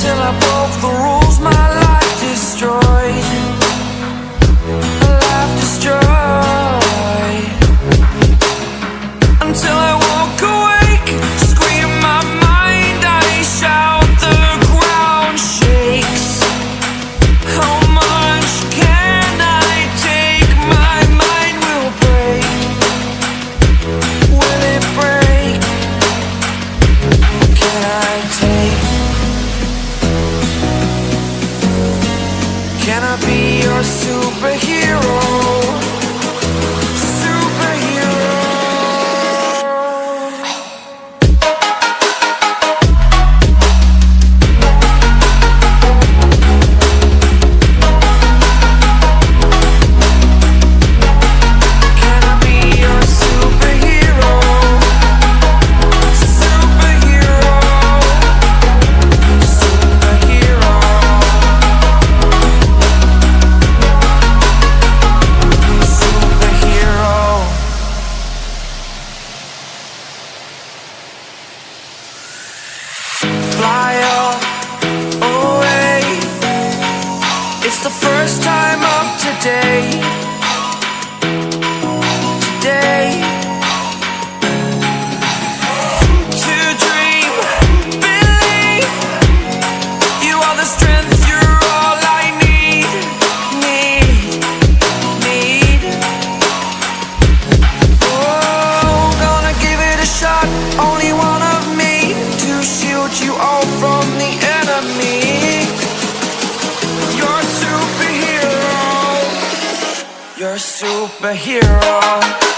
till I broke the rules, my life destroyed. Life destroyed. Until I woke awake, scream my mind, I shout, the ground shakes. How much can I take? My mind will break. Will it break? Can I take? Can I be your superhero? Fly up away. It's the first time of today. Today. To dream, believe. You are the strength, you're all I need. Need. Oh, gonna give it a shot. Only one of me to shield you all from the enemy. You're a superhero. You're a superhero.